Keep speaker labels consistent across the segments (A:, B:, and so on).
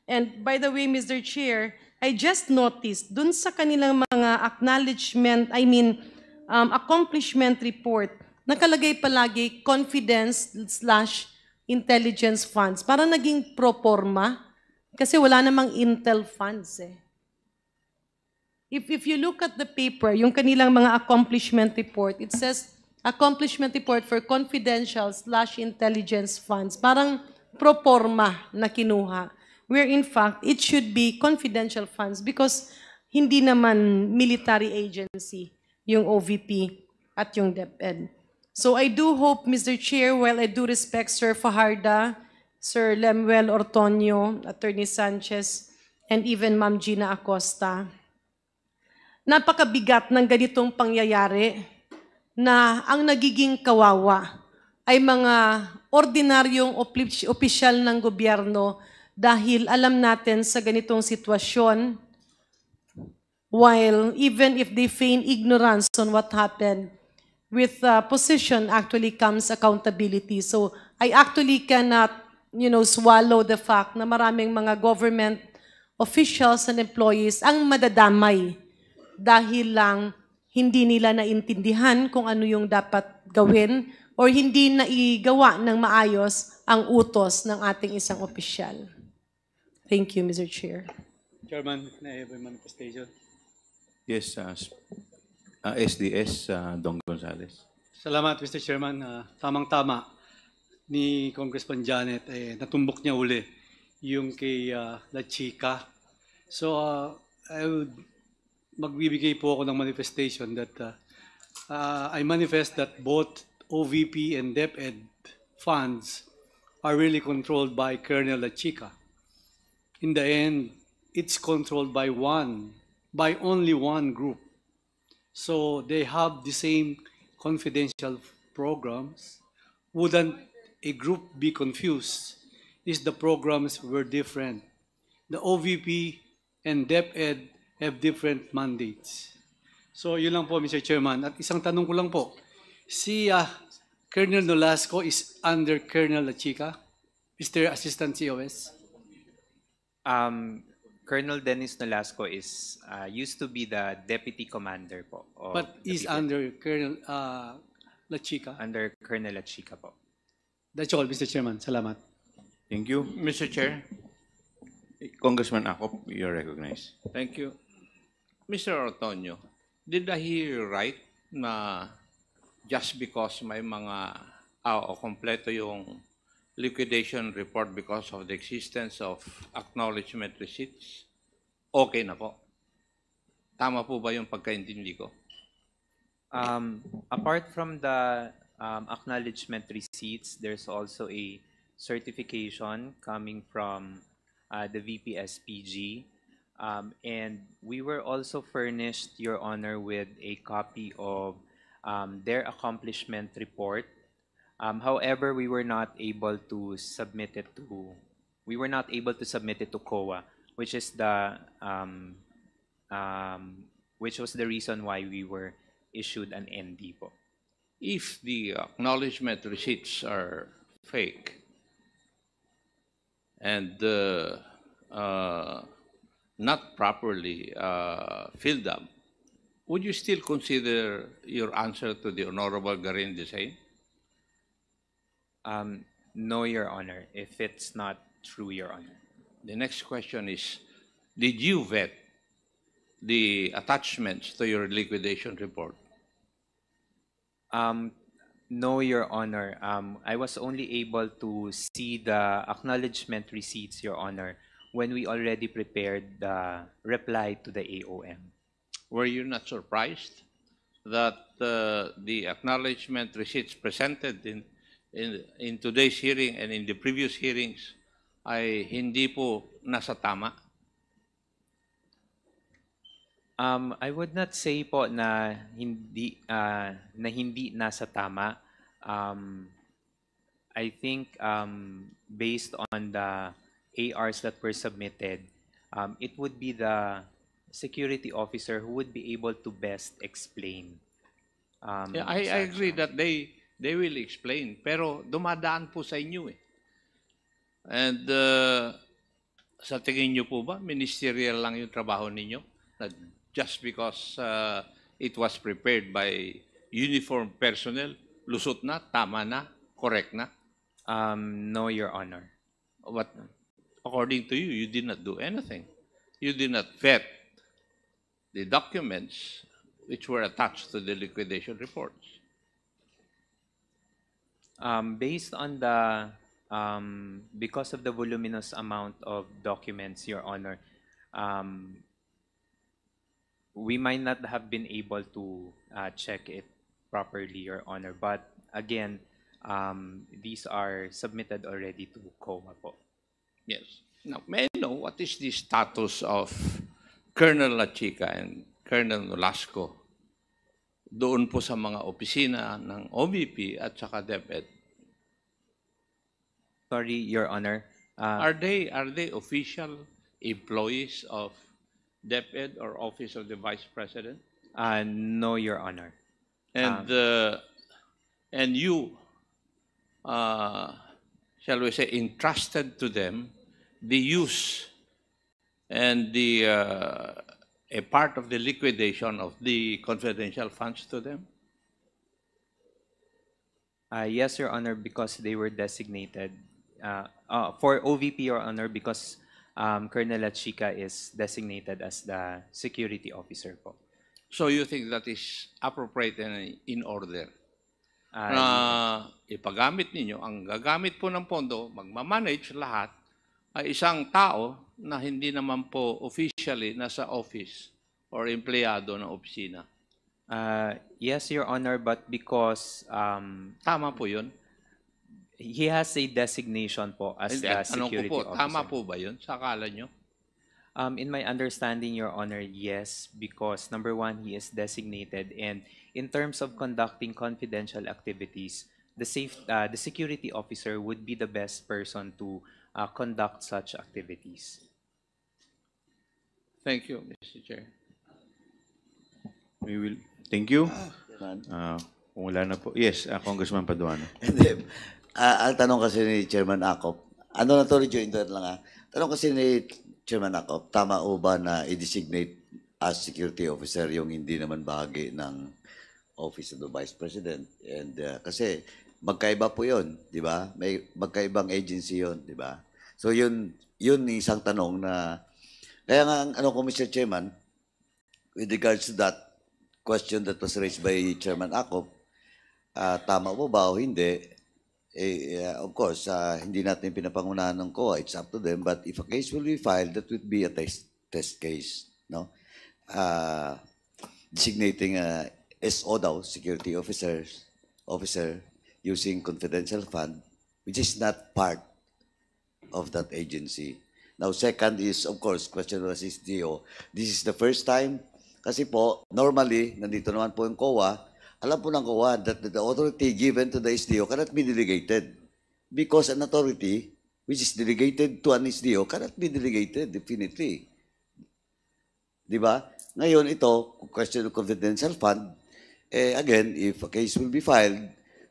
A: And by the way, Mr. Chair, I just noticed dun sa kanilang mga acknowledgement, accomplishment report, nakalagay palagi confidence slash intelligence funds. Parang naging pro forma kasi wala namang intel funds eh. If you look at the paper, yung kanilang mga accomplishment report, it says accomplishment report for confidential slash intelligence funds. Parang pro forma na kinuha. Where in fact, it should be confidential funds because hindi naman military agency yung OVP at yung DepEd. So I do hope, Mr. Chair, while I do respect Sir Fajarda, Sir Lemuel Ortonio, Attorney Sanchez, and even Ma'am Gina Acosta, napakabigat ng ganitong pangyayari na ang nagiging kawawa ay mga ordinaryong opisyal ng gobyerno dahil alam natin sa ganitong sitwasyon, while even if they feign ignorance on what happened, with position actually comes accountability. So I actually cannot, swallow the fact na maraming mga government officials and employees ang madadamay dahil lang hindi nila naintindihan kung ano yung dapat gawin or hindi naigawa ng maayos ang utos ng ating isang opisyal. Thank you, Mr. Chair.
B: Chairman, can I have a manifestation?
C: Yes, SDS, Dong Gonzales.
B: Salamat, Mr. Chairman. Tamang-tama ni Congressman Janet, natumbok niya uli yung kay La Chica. So, magbibigay po ako ng manifestation that I manifest that both OVP and DepEd funds are really controlled by Colonel La Chica. In the end, it's controlled by only one group. So they have the same confidential programs. Wouldn't a group be confused if the programs were different? The OVP and DepEd have different mandates. So yun lang po, Mr. Chairman. At isang tanong ko lang po, si Colonel Nolasco is under Colonel La Chica, Mr. Assistant COS?
D: Colonel Dennis Nolasco is used to be the deputy commander po.
B: But is under Colonel La Chica?
D: Under Colonel La Chica po.
B: That's all, Mr. Chairman. Salamat.
C: Thank you. Mr. Chair, Congressman Acop, you're recognized.
E: Thank you. Mr. Ortonio, did I hear you right na just because may mga kompleto yung liquidation report because of the existence of acknowledgement receipts, okay na po? Tama po ba yung pagkaintindi ko?
D: Apart from the acknowledgement receipts, there's also a certification coming from the VPSPG. And we were also furnished, Your Honor, with a copy of their accomplishment report. However, we were not able to submit it to COA, which is which was the reason why we were issued an ND po.
E: If the acknowledgement receipts are fake and not properly filled up, would you still consider your answer to the Honorable Garin the same?
D: No, Your Honor, if it's not true, Your Honor.
E: The next question is, did you vet the attachments to your liquidation report?
D: No, Your Honor. I was only able to see the acknowledgement receipts, Your Honor, when we already prepared the reply to the AOM.
E: Were you not surprised that the acknowledgement receipts presented in today's hearing and in the previous hearings ay hindi po nasa tama?
D: I would not say po na hindi nasa tama. I think based on the ARs that were submitted, it would be the security officer who would be able to best explain.
E: Yeah, I agree that they will explain, pero dumadaan po sa inyo eh. And sa tingin niyo po ba, ministerial lang yung trabaho ninyo? Na just because it was prepared by uniformed personnel, lusot na, tama na, correct na?
D: No, Your Honor.
E: But according to you, you did not do anything. You did not vet the documents which were attached to the liquidation reports.
D: Based on the, because of the voluminous amount of documents, Your Honor, we might not have been able to check it properly, Your Honor. But again, these are submitted already to COA po.
E: Yes. Now, may I know what is the status of Colonel Lachica and Colonel Nolasco doon po sa mga opisina ng OVP at saka DepEd?
D: Sorry, Your Honor.
E: Are they official employees of DepEd or Office of the Vice President?
D: No, Your Honor.
E: And you, shall we say, entrusted to them the use and the a part of the liquidation of the confidential funds to them?
D: Yes, Your Honor, because they were designated for OVP, Your Honor, because Colonel Lachica is designated as the security officer po.
E: So you think that is appropriate and in order?
D: Ah,
E: Na ipagamit ninyo, ang gagamit po ng pondo, magmamanage lahat, ay isang tao na hindi naman po officially nasa office or empleyado ng opisina.
D: Yes, Your Honor, but because
E: Tama po yun?
D: he has a designation po as
E: Hindi,
D: the
E: tanong ko
D: security
E: po,
D: officer.
E: tama po ba yun sa akala nyo?
D: In my understanding, Your Honor, yes, because number one, he is designated, and in terms of conducting confidential activities, the security officer would be the best person to conduct such activities.
E: Thank you, Mr. Chair.
C: We will. Thank you. Kung wala na po. Yes, Congressman Paduano.
F: Hindi. Ang tanong kasi ni Chairman Acop, ano na to, rejoinder lang Tanong kasi ni Chairman Acop, tama o ba na i-designate as security officer yung hindi naman bahagi ng Office of the Vice President? And kasi magkaiba po yun, di ba? May magkaibang agency yun, di ba? So yun isang tanong na, kaya nga ang ano ko, Mr. Chairman, with regards to that question that was raised by Chairman Acop, tama po ba o hindi? Of course, hindi natin pinapangunahan ng COA. It's up to them. But if a case will be filed, that would be a test case, no? Designating SO daw, security officer, using confidential fund, which is not part of that agency. Now, second is, of course, question was SDO. This is the first time, kasi po, normally, nandito naman po yung COA, alam po ng COA that the authority given to the SDO cannot be delegated. Because an authority which is delegated to an SDO cannot be delegated, definitely. Di ba? Ngayon, ito, question of confidential fund, again, if a case will be filed,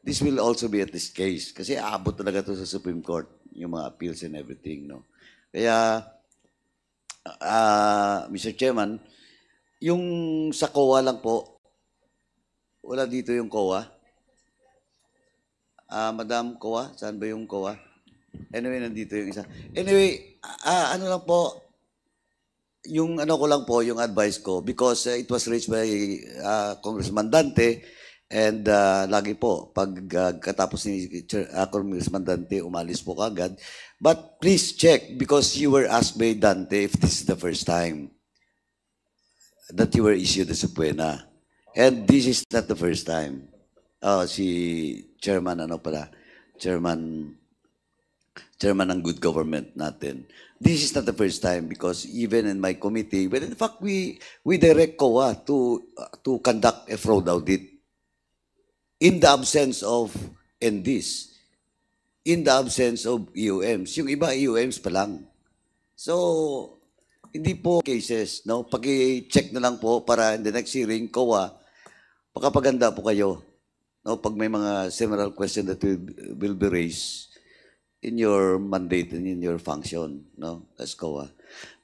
F: this will also be a test case. Kasi aabot talaga ito sa Supreme Court, yung mga appeals and everything, no? Kaya, Mr. Chairman, yung sa COA lang po, wala dito yung COA. Madam COA, saan ba yung COA? Anyway, nandito yung isa. Anyway, ano lang po, yung ano ko lang po, yung advice ko, because it was raised by Congressman Dante, and lagi po, pag katapos ni Congressman Dante, umalis po kagad. But please check, because you were asked by Dante if this is the first time that you were issued a subpoena. And this is not the first time. Si Chairman, Chairman ng Good Government natin. This is not the first time because even in my committee, but in fact, we direct COA to conduct a fraud audit in the absence of NDs, in the absence of EOMs. Yung iba, EOMs pa lang. So, hindi po cases, no? Pag-check na lang po para in the next hearing, COA, pakapaganda po kayo. No? Pag may mga similar question that will be raised, mandate and in your function, no, as COA.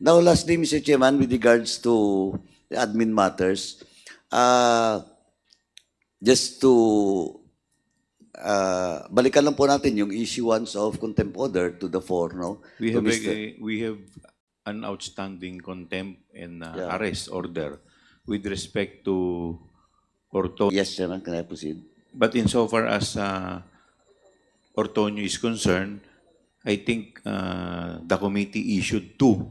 F: Now, lastly, Mr. Chairman, with regards to the admin matters, just to balikan lang po natin yung issuance of contempt order to the fore, no?
C: We
F: To
C: have
F: Mr.
C: we have an outstanding contempt and
F: Yeah.
C: arrest order with respect to Ortonio.
F: Yes, Chairman, can I proceed?
C: But insofar as Ortonio is concerned, I think the committee issued two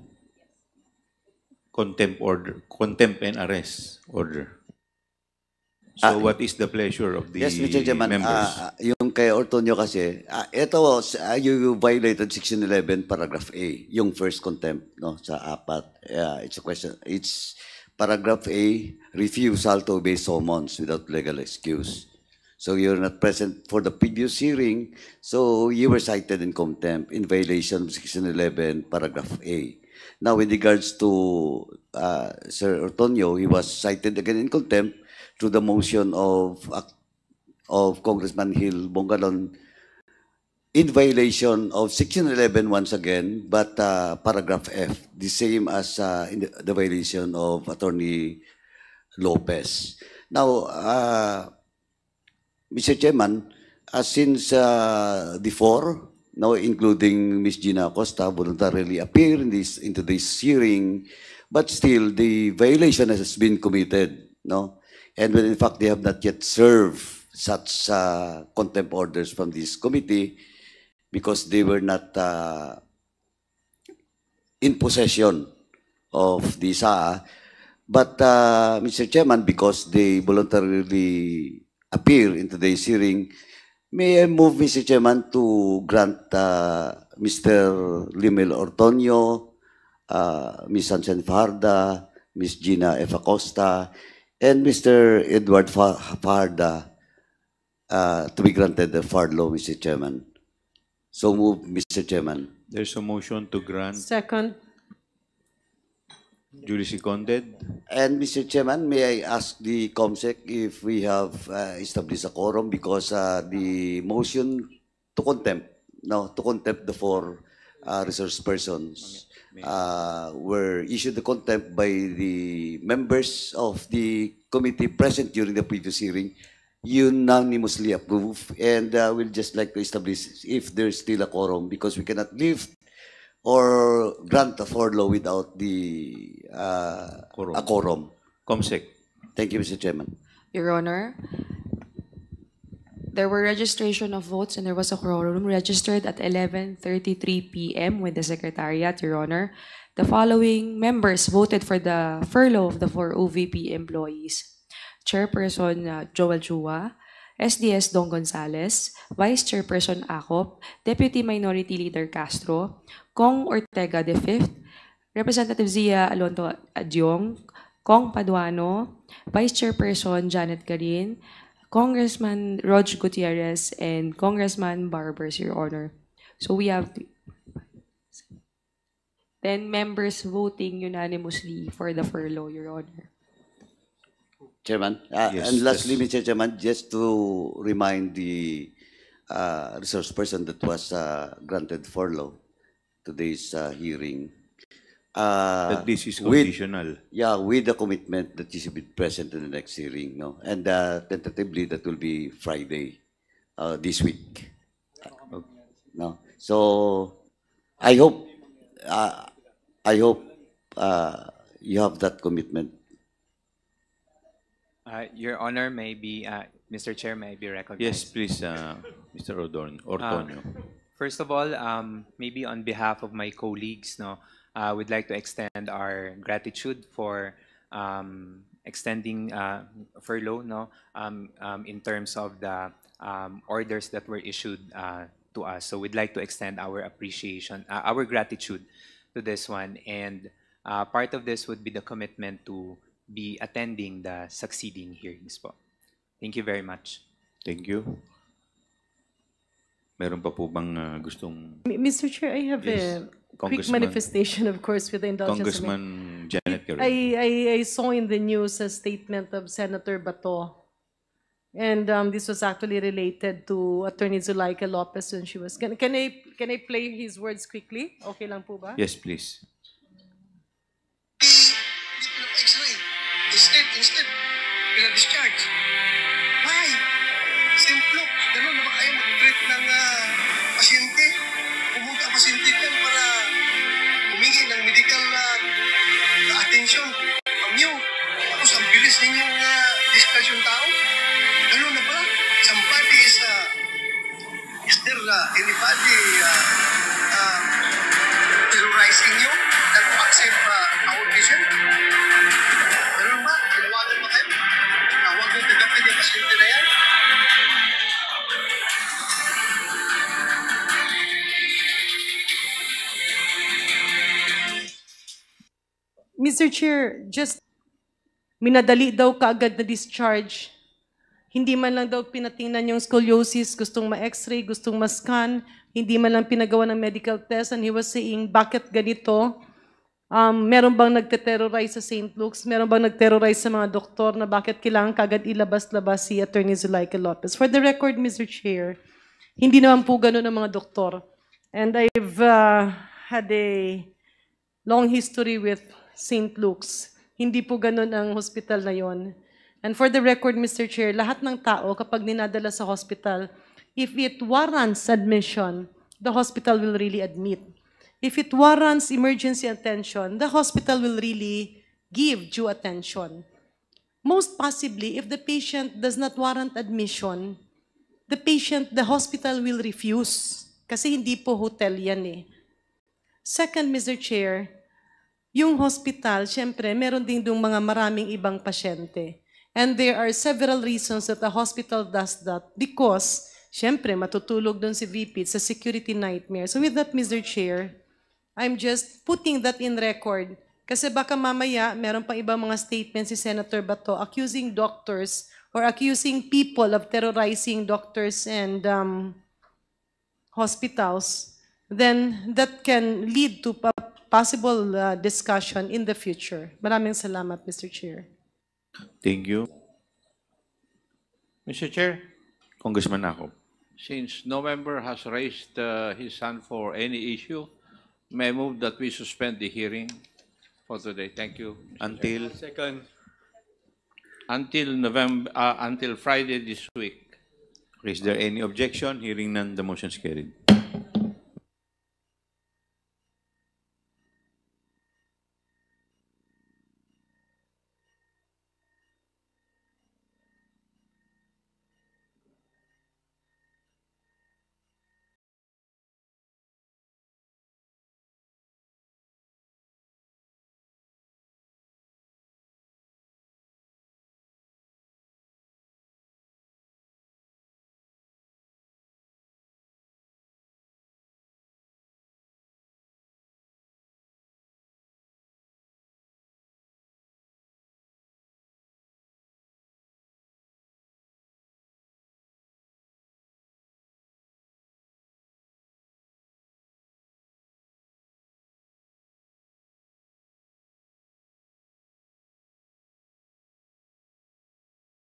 C: contempt and arrest order. So what is the pleasure of the
F: Yes, Mr. Chairman,
C: members?
F: yung kay Ortonio kasi, ito, you violated Section 11, Paragraph A, yung first contempt, no, sa apat. It's a question, it's Paragraph A, refusal to obey summons without legal excuse. So you're not present for the previous hearing, so you were cited in contempt in violation of Section 11, Paragraph A. Now, with regards to Sir Ortonio, he was cited again in contempt through the motion of Congressman Hill Bongalon in violation of Section 11 once again, but Paragraph F, the same as in the violation of Attorney Lopez. Now, Mr. Chairman, since the four, now including Ms. Gina Acosta, voluntarily appear into this hearing, but still the violation has been committed, no? And when in fact they have not yet served such contempt orders from this committee because they were not in possession of the SAA. But Mr. Chairman, because they voluntarily appear in today's hearing, may I move, Mr. Chairman, to grant Mr. Limel Ortonio, Ms. Sanchen Fajarda, Ms. Gina F. Acosta, and Mr. Edward Fajarda to be granted the furlough, Mr. Chairman. So move, Mr. Chairman.
C: There's a motion to grant,
A: Second.
C: duly seconded.
F: And Mr. Chairman, may I ask the COMSEC if we have established a quorum because the motion to contempt, the four resource persons were issued the contempt by the members of the committee present during the previous hearing, unanimously approved, and we'll just like to establish if there's still a quorum because we cannot lift or grant a furlough without the
C: Quorum.
F: a quorum.
C: COMSEC.
F: Thank you, Mr. Chairman.
G: Your Honor, there were registration of votes and there was a quorum registered at 11:33 p.m. with the Secretariat, Your Honor. The following members voted for the furlough of the four OVP employees. Chairperson Joel Chua, SDS Dong Gonzales, Vice Chairperson Acop, Deputy Minority Leader Castro, Kong Ortega V, Representative Zia Alonto Adyong, Kong Paduano, Vice Chairperson Janet Garin, Congressman Rog Gutierrez, and Congressman Barbers, Your Honor. So we have 10 members voting unanimously for the furlough, Your Honor.
F: Chairman,
C: Yes,
F: and lastly,
C: that's-
F: Mr. Chairman, just to remind the resource person that was granted furlough today's hearing.
C: That this is
F: with-
C: conditional.
F: Yeah, with the commitment that you should be present in the next hearing, no? And tentatively, that will be Friday, this week. No? So, I hope you have that commitment.
D: Your Honor, maybe, Mr. Chair, may I be recognized?
C: Yes, please, Mr. Ortonio.
D: First of all, maybe on behalf of my colleagues, we'd like to extend our gratitude for extending furlough, in terms of the orders that were issued to us. So we'd like to extend our appreciation, our gratitude to this one. And part of this would be the commitment to be attending the succeeding hearings po. Thank you very much.
C: Thank you. Meron pa po bang gustong
A: Mr. Chair, I have
C: Yes.
A: a quick
C: Congressman-
A: manifestation, of course, with the indulgence of
C: Congressman Janet Garin?
A: I saw in the news a statement of Senator Bato And this was actually related to Attorney Zulaika Lopez when she was. Can I play his words quickly? Okay lang po ba?
C: Yes, please.
H: Hindi pinapa-x-ray. Instead, pina-discharge. Why? Simple. Ganun na ba kayo mag-treat ng pasyente? Pumunta ang pasyente dyan para humingi ng medical attention from you. Tapos ang bilis ninyong discharge yung tao. Ganun na pala. Somebody is there anybody terrorizing you that will accept our vision? Ganun ba? Tinawagan ba kayo? Huwag mong tagapin yung pasyente na yan.
A: Mr. Chair, just minadali daw kaagad na discharge. Hindi man lang daw pinatingnan yung scoliosis, gustong ma-x-ray, gustong ma-scan, hindi man lang pinagawa ng medical test, and he was saying, bakit ganito? Meron bang nagte-terrorize sa St. Luke's? Meron bang nag-terrorize sa mga doktor na bakit kailangan kaagad ilabas-labas si Attorney Zulaika Lopez? For the record, Mr. Chair, hindi naman po ganun ang mga doktor. And I've had a long history with St. Luke's. Hindi po ganun ang hospital na yon. And for the record, Mr. Chair, lahat ng tao kapag ninadala sa hospital, if it warrants admission, the hospital will really admit. If it warrants emergency attention, the hospital will really give due attention. Most possibly, if the patient does not warrant admission, the hospital will refuse. Kasi hindi po hotel yan eh. Second, Mr. Chair, yung hospital, syempre, meron din yung mga maraming ibang pasyente. And there are several reasons that the hospital does that because, syempre, matutulog doon si VP. It's a security nightmare. So with that, Mr. Chair, I'm just putting that in record. Kasi baka mamaya, meron pang ibang mga statements si Senator Bato accusing doctors or accusing people of terrorizing doctors and hospitals. Then that can lead to possible discussion in the future. Maraming salamat, Mr. Chair.
C: Thank you.
E: Mr. Chair,
C: Congressman Akop.
E: since no member has raised his hand for any issue, may I move that we suspend the hearing for today. Thank you.
C: Until
B: Second.
E: Until Friday this week.
C: is there any objection? Hearing none, the motion is carried.